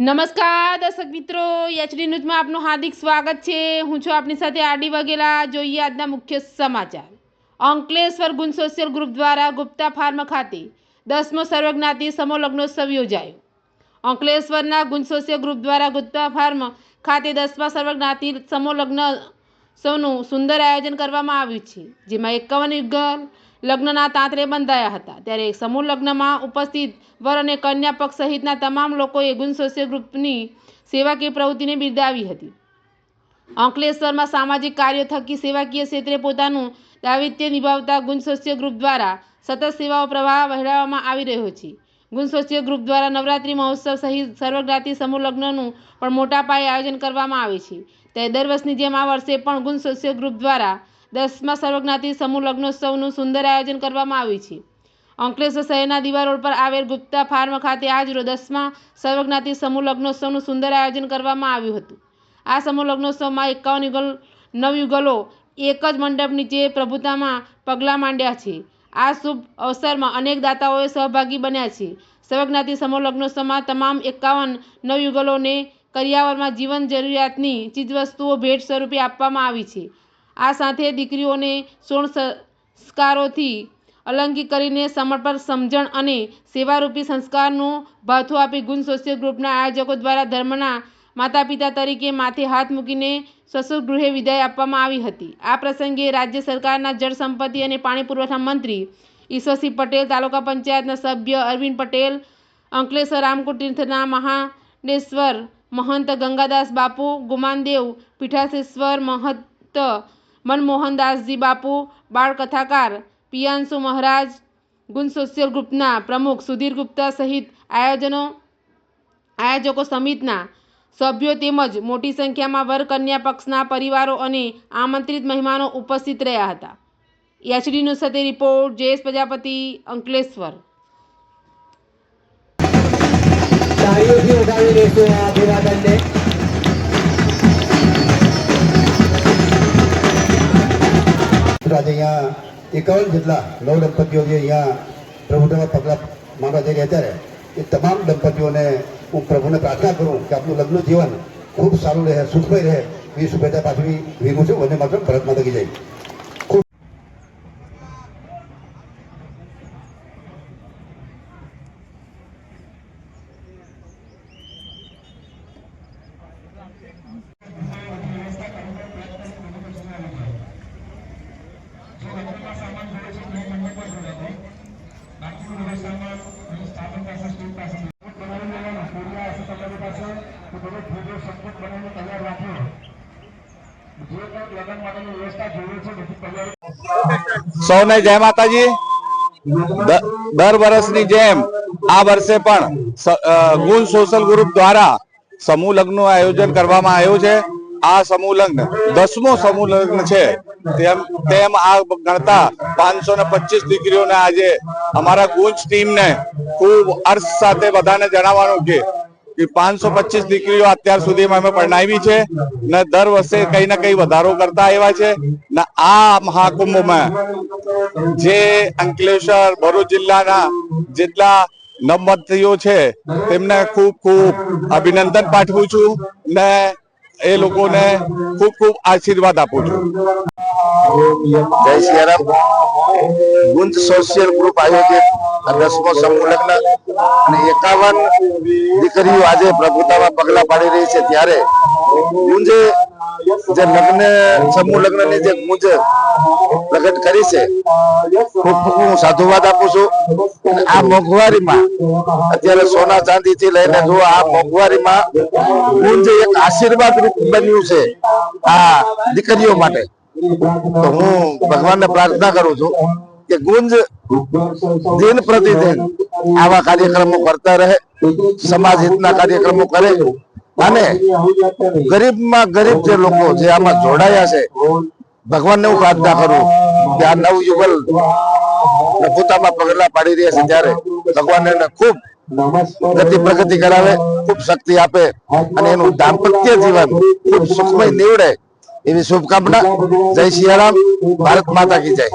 નમસ્કાર દર્શક મિત્રો, એચડી ન્યૂઝમાં આપનું હાર્દિક સ્વાગત છે। હું છું આપની સાથે આરડી વાઘેલા। જોઈએ આજના મુખ્ય સમાચાર। અંકલેશ્વર ગુંજ સોશિયલ ગ્રુપ દ્વારા ગુપ્તા ફાર્મ ખાતે 10મો સર્વજ્ઞાતિ સમૂહ લગ્નોત્સવ યોજાયો। અંકલેશ્વરના ગુંજ સોશિયલ ગ્રુપ દ્વારા ગુપ્તા ફાર્મ ખાતે 10મા સર્વજ્ઞાતિ સમૂહ લગ્નોત્સવનું સુંદર આયોજન કરવામાં આવ્યું છે, જેમાં 51 યુગલ લગ્નના તાંતરે બંધાયા હતા। ત્યારે સમૂહ લગ્નમાં ઉપસ્થિત વર અને કન્યા પક્ષ સહિતના તમામ લોકોએ ગુંજ સોશિયલ ગ્રુપની સેવાકીય પ્રવૃત્તિને બિરદાવી હતી। અંકલેશ્વરમાં સામાજિક કાર્યો થકી સેવાકીય ક્ષેત્રે પોતાનું દાયિત્વ નિભાવતા ગુંજ સોશિયલ ગ્રુપ દ્વારા સતત સેવાઓ પ્રવાહ વહેંચવામાં આવી રહ્યો છે। ગુંજ સોશિયલ ગ્રુપ દ્વારા નવરાત્રિ મહોત્સવ સહિત સર્વજ્ઞાતિ સમૂહ લગ્નનું પણ મોટા પાયે આયોજન કરવામાં આવે છે। ત્યારે દર વર્ષની જેમ આ વર્ષે પણ ગુંજ સોશિયલ ગ્રુપ દ્વારા 10મા સર્વજ્ઞાતિ સમૂહ લગ્નોત્સવનું સુંદર આયોજન કરવામાં આવ્યું છે। અંકલેશ્વર શહેરના દીવા રોડ પર આવેલ ગુપ્તા ફાર્મ ખાતે આજરોજ 10મા સર્વજ્ઞાતિ સમૂહ લગ્નોત્સવનું સુંદર આયોજન કરવામાં આવ્યું હતું। આ સમૂહ લગ્નોત્સવમાં 51 નવયુગલો એક જ મંડપ નીચે પ્રભુતામાં પગલાં માંડ્યા છે। આ શુભ અવસરમાં અનેક દાતાઓએ સહભાગી બન્યા છે। સર્વજ્ઞાતિ સમૂહ લગ્નોત્સવમાં તમામ 51 નવયુગલોને કરિયાવરમાં જીવન જરૂરિયાતની ચીજવસ્તુઓ ભેટ સ્વરૂપે આપવામાં આવી છે। આ સાથે દીકરીઓને 16 સંસ્કારોથી અલંકિત કરીને સમર્પણ, સમજણ અને સેવારૂપી સંસ્કારનું ભાથું આપી ગુંજ સોશિયલ ગ્રુપના આયોજકો દ્વારા ધર્મના માતા પિતા તરીકે માથે હાથ મૂકીને સસુર ગૃહે વિદાય આપવામાં આવી હતી। આ પ્રસંગે રાજ્ય સરકારના જળ સંપત્તિ અને પાણી પુરવઠા મંત્રી ઈશ્વરસિંહ પટેલ, તાલુકા પંચાયતના સભ્ય અરવિંદ પટેલ, અંકલેશ્વર રામકુંડ તીર્થના મહાડેશ્વર મહંત ગંગાદાસ બાપુ, ગુમાનદેવ પીઠાધીશ્વર મહંત મનમોહનદાસજી બાપુ, બાળ કથાકાર પિયાંશુ મહારાજ, ગુંજ સોશિયલ ગ્રુપના પ્રમુખ સુધીર ગુપ્તા સહિત આયોજકો સમિતિના સભ્યો તેમજ મોટી સંખ્યામાં વર કન્યા પક્ષના પરિવારો અને આમંત્રિત મહેમાનો ઉપસ્થિત રહ્યા હતા। એચડી ન્યૂઝ સાથે રિપોર્ટ જયેશ પ્રજાપતિ, અંકલેશ્વર। અહીંયા 51 જેટલા નવ દંપતીઓ જે અહીંયા પ્રભુતામાં પગલાં માંગવા જઈ રહ્યા ત્યારે એ તમામ દંપતીઓને હું પ્રભુને પ્રાર્થના કરું કે આપનું લગ્ન જીવન ખૂબ સારું રહે, સુખમય રહે એ શુભેચ્છા પાછળ ભેગું છું। વંદે માતરમ, ભારત માતા કી જય। સૌને જય માતાજી। દર વર્ષની જેમ આ વર્ષે પણ ગુંજ સોશિયલ ગ્રુપ દ્વારા સમૂહ લગ્નનું આયોજન કરવામાં આવ્યું છે। આ સમૂહ લગ્ન 10મો સમૂહ લગ્ન છે। તેમ આ ગણતા 525 દીકરીઓને આજે અમારા ગુંજ ટીમને ખૂબ હર્ષ સાથે બધાને જણાવવાનું કે 525 દીકરીઓ અત્યાર સુધીમાં અમે પરણાવી છે ને દર વર્ષે કઈ ને કઈ વધારો કરતા આવ્યા છે ને આ મહાકુંભમાં જે અંકલેશ્વર ભરૂચ જિલ્લાના જેટલા નવદંપતીઓ છે તેમને ખૂબ ખૂબ અભિનંદન પાઠવું છું ને એ લોકોને ખૂબ ખૂબ આશીર્વાદ આપું છું। જય સિયારામ। ગુંજ સોશિયલ ગ્રુપ આયોજિત 10મો સમૂહ લગ્ન અને 51 દીકરીઓ આજે પ્રભુતામાં પગલા પાડી રહી છે ત્યારે ગુંજે જે લગ્ન સમૂહ લગ્નની જે ગુંજ પ્રગટ કરી છે ખૂબ ખૂબ હું સાધુવાદ આપું છું। આ મોંઘવારીમાં અત્યારે સોના ચાંદી થી લઈને જો આ મોંઘવારીમાં ગુંજ એક આશીર્વાદ રૂપ બન્યું છે આ દીકરીઓ માટે। તો હું ભગવાનને પ્રાર્થના કરું છું કે ગુંજ દિન પ્રતિદિન આવા કાર્યક્રમો કરતા રહે, સમાજ હિતના કાર્યક્રમો કરે અને ગરીબમાં ગરીબ જે લોકો જે આમાં જોડાયા છે ભગવાનને હું પ્રાર્થના કરું કે આ નવયુગલ પ્રભુતામાં પગલા પાડી રહ્યા છે ત્યારે ભગવાન એને ખૂબ પ્રગતિ કરાવે, ખૂબ શક્તિ આપે અને એનું દાંપત્ય જીવન ખૂબ સુખમય નીવડે એવી શુભકામના। જય સિયારામ, ભારત માતા કી જય।